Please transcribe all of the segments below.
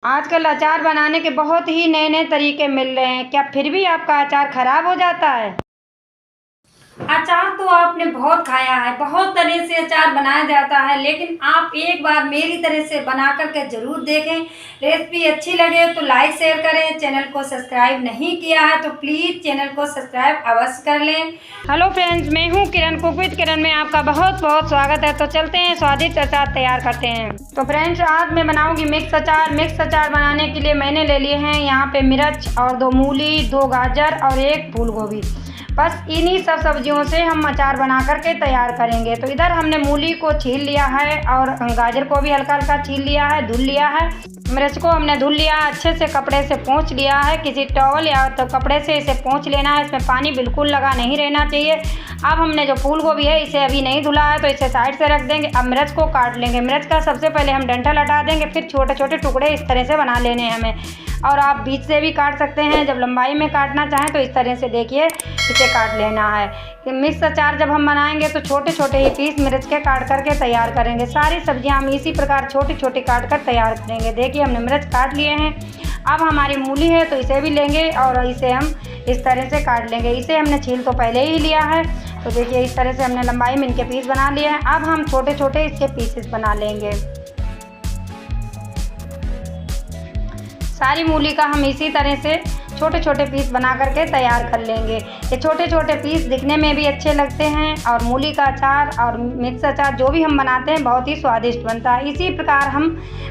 आजकल अचार बनाने के बहुत ही नए-नए तरीके मिल रहे हैं। क्या फिर भी आपका अचार खराब हो जाता है? अचार तो आपने बहुत खाया है, बहुत तरह से अचार बनाया जाता है, लेकिन आप एक बार मेरी तरह से बना कर के ज़रूर देखें। रेसिपी अच्छी लगे तो लाइक शेयर करें। चैनल को सब्सक्राइब नहीं किया है तो प्लीज़ चैनल को सब्सक्राइब अवश्य कर लें। हेलो फ्रेंड्स, मैं हूँ किरण, कुक विद किरण में आपका बहुत बहुत स्वागत है। तो चलते हैं स्वादिष्ट अचार तैयार करते हैं। तो फ्रेंड्स, आज मैं बनाऊँगी मिक्स अचार। मिक्स अचार बनाने के लिए मैंने ले लिए हैं यहाँ पे मिर्च और 2 मूली, 2 गाजर और 1 फूल गोभी। बस इन्हीं सब सब्जियों से हम अचार बना करके तैयार करेंगे। तो इधर हमने मूली को छील लिया है और गाजर को भी हल्का हल्का छील लिया है, धुल लिया है। मिर्च को हमने धुल लिया, अच्छे से कपड़े से पोंछ लिया है। किसी टॉवल या तो कपड़े से इसे पोंछ लेना है, इसमें पानी बिल्कुल लगा नहीं रहना चाहिए। अब हमने जो फूल गोभी है इसे अभी नहीं धुला है तो इसे साइड से रख देंगे। अब मिर्च को काट लेंगे। मिर्च का सबसे पहले हम डंठल हटा देंगे, फिर छोटे छोटे टुकड़े इस तरह से बना लेने हैं हमें। और आप बीच से भी काट सकते हैं, जब लंबाई में काटना चाहें तो इस तरह से देखिए इसे काट लेना है। कि मिक्स अचार जब हम बनाएंगे तो छोटे छोटे ही पीस मिर्च के काट करके तैयार करेंगे। सारी सब्जियां हम इसी प्रकार छोटी छोटी काट कर तैयार करेंगे। देखिए हमने मिर्च काट लिए हैं। अब हमारी मूली है तो इसे भी लेंगे और इसे हम इस तरह से काट लेंगे। इसे हमने छील तो पहले ही लिया है, तो देखिए इस तरह से हमने लंबाई में इनके पीस बना लिए हैं। अब हम छोटे छोटे इसके पीसेस बना लेंगे। सारी मूली का हम इसी तरह से छोटे छोटे पीस बना करके तैयार कर लेंगे। ये छोटे छोटे पीस दिखने में भी अच्छे लगते हैं और मूली का अचार और मिक्स अचार जो भी हम बनाते हैं बहुत ही स्वादिष्ट बनता है। इसी प्रकार हम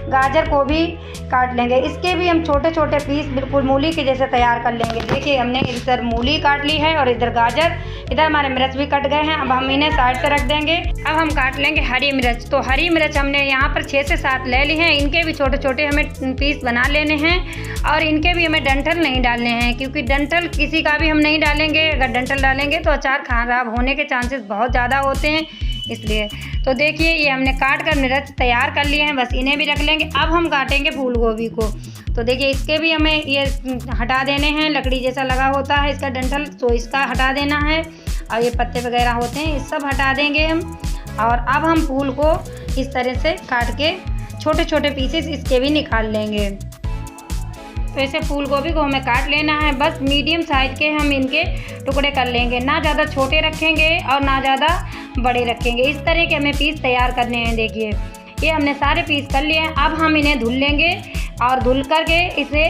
गाजर को भी काट लेंगे। इसके भी हम छोटे छोटे पीस बिल्कुल मूली के जैसे तैयार कर लेंगे। देखिए हमने इधर मूली काट ली है और इधर गाजर, इधर हमारे मिर्च भी कट गए हैं। अब हम इन्हें साइड से रख देंगे। अब हम काट लेंगे हरी मिर्च। तो हरी मिर्च हमने यहाँ पर 6 से 7 ले ली हैं। इनके भी छोटे छोटे हमें पीस बना लेने हैं और इनके भी हमें डंठल नहीं डालने हैं, क्योंकि डंठल किसी का भी हम नहीं डालेंगे। अगर डंठल डालेंगे तो अचार खराब होने के चांसेस बहुत ज़्यादा होते हैं, इसलिए। तो देखिए ये हमने काट कर मिर्च तैयार कर लिए हैं, बस इन्हें भी रख लेंगे। अब हम काटेंगे फूल गोभी को। तो देखिए इसके भी हमें ये हटा देने हैं, लकड़ी जैसा लगा होता है इसका डंठल, तो इसका हटा देना है। और ये पत्ते वगैरह होते हैं, ये सब हटा देंगे हम। और अब हम फूल को इस तरह से काट के छोटे छोटे पीसेस इसके भी निकाल लेंगे। तो ऐसे फूल गोभी को हमें काट लेना है। बस मीडियम साइज के हम इनके टुकड़े कर लेंगे, ना ज़्यादा छोटे रखेंगे और ना ज़्यादा बड़े रखेंगे। इस तरह के हमें पीस तैयार करने हैं। देखिए ये हमने सारे पीस कर लिए हैं। अब हम इन्हें धुल लेंगे और धुल करके इसे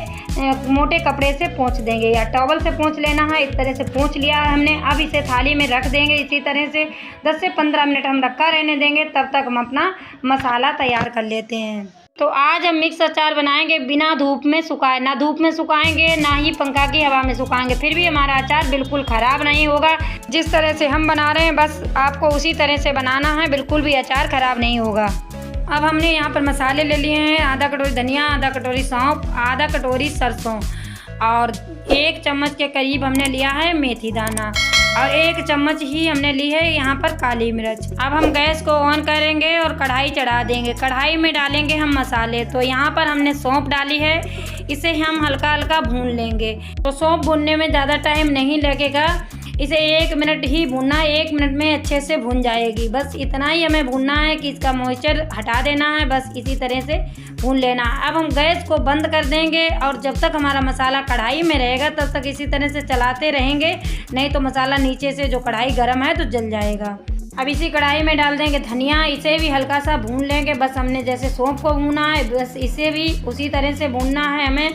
मोटे कपड़े से पोंछ देंगे या टॉवल से पोंछ लेना है। इस तरह से पोंछ लिया है हमने। अब इसे थाली में रख देंगे। इसी तरह से 10 से 15 मिनट हम रखा रहने देंगे, तब तक हम अपना मसाला तैयार कर लेते हैं। तो आज हम मिक्स अचार बनाएंगे बिना धूप में सुखाए। ना धूप में सुखाएंगे ना ही पंखा की हवा में सुखाएंगे, फिर भी हमारा अचार बिल्कुल ख़राब नहीं होगा। जिस तरह से हम बना रहे हैं बस आपको उसी तरह से बनाना है, बिल्कुल भी अचार ख़राब नहीं होगा। अब हमने यहाँ पर मसाले ले लिए हैं। आधा कटोरी धनिया, आधा कटोरी सौंफ, आधा कटोरी सरसों और 1 चम्मच के करीब हमने लिया है मेथी दाना और 1 चम्मच ही हमने ली है यहाँ पर काली मिर्च। अब हम गैस को ऑन करेंगे और कढ़ाई चढ़ा देंगे। कढ़ाई में डालेंगे हम मसाले। तो यहाँ पर हमने सौंफ डाली है, इसे हम हल्का हल्का भून लेंगे। तो सौंफ भूनने में ज़्यादा टाइम नहीं लगेगा, इसे 1 मिनट ही भूनना है। 1 मिनट में अच्छे से भून जाएगी। बस इतना ही हमें भूनना है कि इसका मॉइस्चर हटा देना है, बस इसी तरह से भून लेना है। अब हम गैस को बंद कर देंगे और जब तक हमारा मसाला कढ़ाई में रहेगा तब तक इसी तरह से चलाते रहेंगे, नहीं तो मसाला नीचे से जो कढ़ाई गर्म है तो जल जाएगा। अब इसी कढ़ाई में डाल देंगे धनिया, इसे भी हल्का सा भून लेंगे। बस हमने जैसे सौंफ को भूना है बस इसे भी उसी तरह से भूनना है हमें।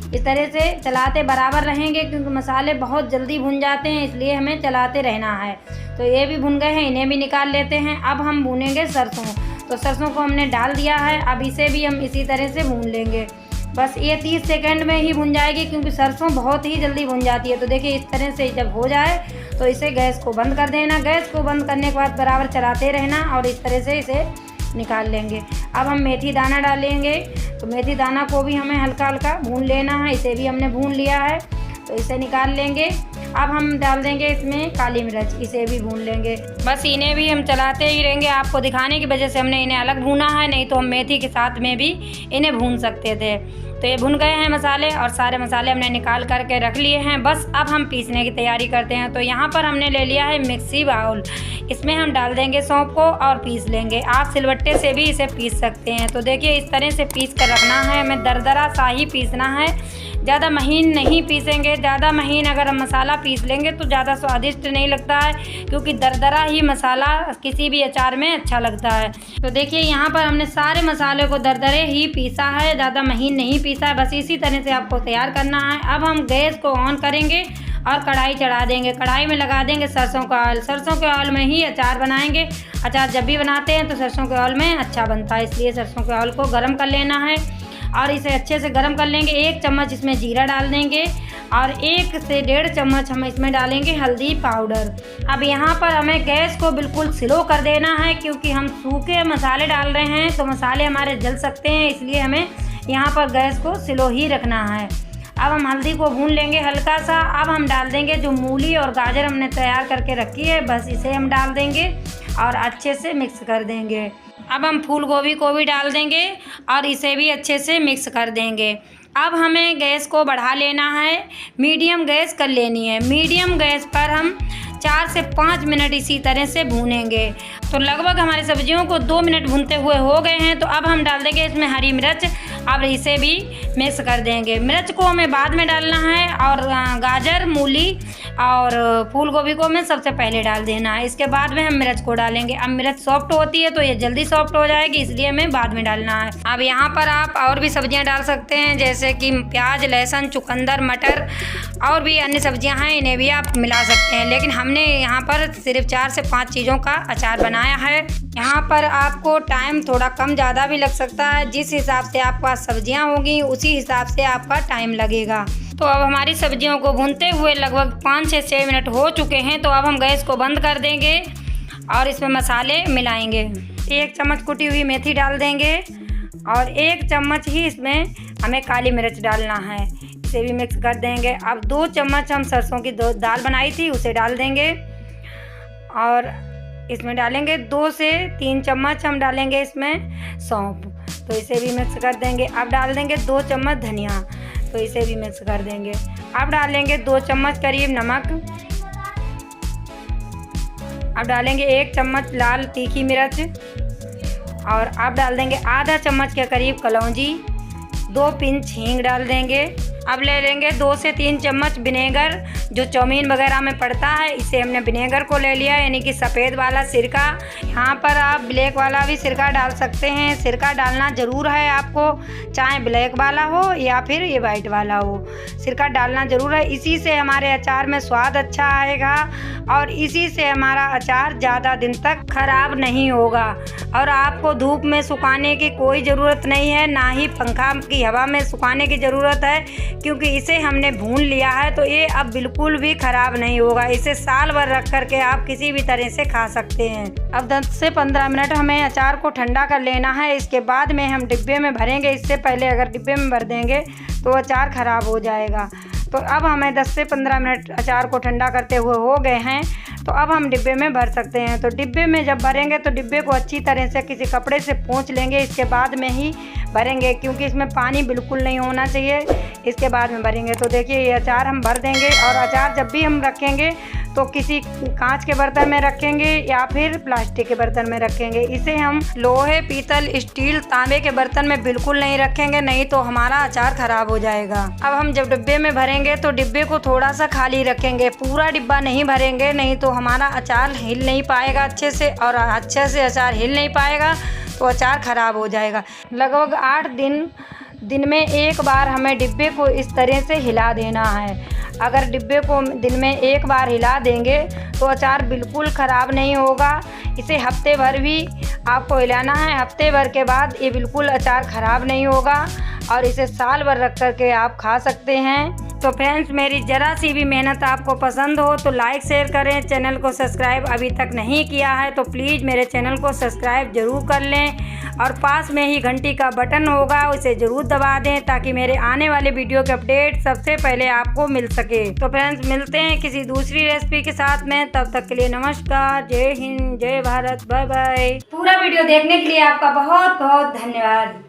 इस तरह से चलाते बराबर रहेंगे, क्योंकि मसाले बहुत जल्दी भुन जाते हैं, इसलिए हमें चलाते रहना है। तो ये भी भुन गए हैं, इन्हें भी निकाल लेते हैं। अब हम भूनेंगे सरसों। तो सरसों को हमने डाल दिया है, अब इसे भी हम इसी तरह से भून लेंगे। बस ये 30 सेकंड में ही भुन जाएगी, क्योंकि सरसों बहुत ही जल्दी भुन जाती है। तो देखिए इस तरह से जब हो जाए तो इसे गैस को बंद कर देना। गैस को बंद करने के बाद बराबर चलाते रहना और इस तरह से इसे निकाल लेंगे। अब हम मेथी दाना डालेंगे। तो मेथी दाना को भी हमें हल्का हल्का भून लेना है, इसे भी हमने भून लिया है, तो इसे निकाल लेंगे। अब हम डाल देंगे इसमें काली मिर्च, इसे भी भून लेंगे। बस इन्हें भी हम चलाते ही रहेंगे। आपको दिखाने की वजह से हमने इन्हें अलग भूना है, नहीं तो हम मेथी के साथ में भी इन्हें भून सकते थे। तो ये भुन गए हैं मसाले और सारे मसाले हमने निकाल करके रख लिए हैं। बस अब हम पीसने की तैयारी करते हैं। तो यहाँ पर हमने ले लिया है मिक्सी बाउल, इसमें हम डाल देंगे सौंफ को और पीस लेंगे। आप सिलबट्टे से भी इसे पीस सकते हैं। तो देखिए इस तरह से पीस कर रखना है, हमें दरदरा सा ही पीसना है, ज़्यादा महीन नहीं पीसेंगे। ज़्यादा महीन अगर हम मसाला पीस लेंगे तो ज़्यादा स्वादिष्ट नहीं लगता है, क्योंकि दरदरा ही मसाला किसी भी अचार में अच्छा लगता है। तो देखिए यहाँ पर हमने सारे मसाले को दरदरे ही पीसा है, ज़्यादा महीन नहीं पीसा है। बस इसी तरह से आपको तैयार करना है। अब हम गैस को ऑन करेंगे और कढ़ाई चढ़ा देंगे। कढ़ाई में लगा देंगे सरसों का ऑयल। सरसों के ऑयल में ही अचार बनाएंगे। अचार जब भी बनाते हैं तो सरसों के ऑयल में अच्छा बनता है, इसलिए सरसों के ऑयल को गर्म कर लेना है और इसे अच्छे से गर्म कर लेंगे। 1 चम्मच इसमें जीरा डाल देंगे और 1 से 1.5 चम्मच हम इसमें डालेंगे हल्दी पाउडर। अब यहाँ पर हमें गैस को बिल्कुल स्लो कर देना है, क्योंकि हम सूखे मसाले डाल रहे हैं तो मसाले हमारे जल सकते हैं, इसलिए हमें यहाँ पर गैस को स्लो ही रखना है। अब हम हल्दी को भून लेंगे हल्का सा। अब हम डाल देंगे जो मूली और गाजर हमने तैयार करके रखी है, बस इसे हम डाल देंगे और अच्छे से मिक्स कर देंगे। अब हम फूल गोभी को भी डाल देंगे और इसे भी अच्छे से मिक्स कर देंगे। अब हमें गैस को बढ़ा लेना है, मीडियम गैस कर लेनी है। मीडियम गैस पर हम 4 से 5 मिनट इसी तरह से भूनेंगे। तो लगभग हमारी सब्जियों को 2 मिनट भूनते हुए हो गए हैं। तो अब हम डाल देंगे इसमें हरी मिर्च, अब इसे भी मिक्स कर देंगे। मिर्च को हमें बाद में डालना है और गाजर, मूली और फूल गोभी को हमें सबसे पहले डाल देना है, इसके बाद में हम मिर्च को डालेंगे। अब मिर्च सॉफ्ट होती है तो ये जल्दी सॉफ्ट हो जाएगी, इसलिए हमें बाद में डालना है। अब यहाँ पर आप और भी सब्जियाँ डाल सकते हैं, जैसे कि प्याज, लहसुन, चुकंदर, मटर और भी अन्य सब्जियाँ हैं, इन्हें भी आप मिला सकते हैं। लेकिन हमने यहाँ पर सिर्फ 4 से 5 चीज़ों का अचार बनाया है। यहाँ पर आपको टाइम थोड़ा कम ज़्यादा भी लग सकता है, जिस हिसाब से आपके पास सब्जियाँ होंगी उसी हिसाब से आपका टाइम लगेगा। तो अब हमारी सब्जियों को भूनते हुए लगभग 5 से 6 मिनट हो चुके हैं। तो अब हम गैस को बंद कर देंगे और इसमें मसाले मिलाएंगे। 1 चम्मच कुटी हुई मेथी डाल देंगे और 1 चम्मच ही इसमें हमें काली मिर्च डालना है, इसे भी मिक्स कर देंगे। अब 2 चम्मच हम सरसों की दाल बनाई थी उसे डाल देंगे और इसमें डालेंगे 2 से 3 चम्मच हम डालेंगे इसमें सौंफ, तो इसे भी मिक्स कर देंगे। अब डाल देंगे 2 चम्मच धनिया, तो इसे भी मिक्स कर देंगे। अब डालेंगे 2 चम्मच करीब नमक। अब डालेंगे 1 चम्मच लाल तीखी मिर्च और अब डाल देंगे आधा चम्मच के करीब कलौंजी, 2 पिंच हींग डाल देंगे। अब ले लेंगे 2 से 3 चम्मच विनेगर, जो चाउमीन वगैरह में पड़ता है, इसे हमने विनेगर को ले लिया, यानी कि सफ़ेद वाला सिरका। यहाँ पर आप ब्लैक वाला भी सिरका डाल सकते हैं, सिरका डालना ज़रूर है आपको, चाहे ब्लैक वाला हो या फिर ये वाइट वाला हो, सिरका डालना ज़रूर है। इसी से हमारे अचार में स्वाद अच्छा आएगा और इसी से हमारा अचार ज़्यादा दिन तक ख़राब नहीं होगा। और आपको धूप में सुखाने की कोई ज़रूरत नहीं है, ना ही पंखा की हवा में सुखाने की ज़रूरत है, क्योंकि इसे हमने भून लिया है तो ये अब बिल्कुल भी ख़राब नहीं होगा। इसे साल भर रख करके आप किसी भी तरह से खा सकते हैं। अब 10 से 15 मिनट हमें अचार को ठंडा कर लेना है, इसके बाद में हम डिब्बे में भरेंगे। इससे पहले अगर डिब्बे में भर देंगे तो अचार ख़राब हो जाएगा। तो अब हमें 10 से 15 मिनट अचार को ठंडा करते हुए हो गए हैं, तो अब हम डिब्बे में भर सकते हैं। तो डिब्बे में जब भरेंगे तो डिब्बे को अच्छी तरह से किसी कपड़े से पोंछ लेंगे, इसके बाद में ही भरेंगे, क्योंकि इसमें पानी बिल्कुल नहीं होना चाहिए, इसके बाद में भरेंगे। तो देखिए ये अचार हम भर देंगे। और अचार जब भी हम रखेंगे तो किसी कांच के बर्तन में रखेंगे या फिर प्लास्टिक के बर्तन में रखेंगे। इसे हम लोहे, पीतल, स्टील, तांबे के बर्तन में बिल्कुल नहीं रखेंगे, नहीं तो हमारा अचार ख़राब हो जाएगा। अब हम जब डिब्बे में भरेंगे तो डिब्बे को थोड़ा सा खाली रखेंगे, पूरा डिब्बा नहीं भरेंगे, नहीं तो हमारा अचार हिल नहीं पाएगा अच्छे से, और अच्छे से अचार हिल नहीं पाएगा तो अचार ख़राब हो जाएगा। लगभग 8 दिन में एक बार हमें डिब्बे को इस तरह से हिला देना है। अगर डिब्बे को दिन में एक बार हिला देंगे तो अचार बिल्कुल ख़राब नहीं होगा। इसे हफ्ते भर भी आपको हिलाना है, हफ्ते भर के बाद ये बिल्कुल अचार ख़राब नहीं होगा और इसे साल भर रख कर के आप खा सकते हैं। तो फ्रेंड्स मेरी ज़रा सी भी मेहनत आपको पसंद हो तो लाइक शेयर करें। चैनल को सब्सक्राइब अभी तक नहीं किया है तो प्लीज़ मेरे चैनल को सब्सक्राइब ज़रूर कर लें और पास में ही घंटी का बटन होगा उसे ज़रूर दबा दें ताकि मेरे आने वाले वीडियो के अपडेट सबसे पहले आपको मिल सके। तो फ्रेंड्स मिलते हैं किसी दूसरी रेसिपी के साथ में, तब तक के लिए नमस्कार, जय हिंद, जय भारत, बाय बाय। पूरा वीडियो देखने के लिए आपका बहुत बहुत धन्यवाद।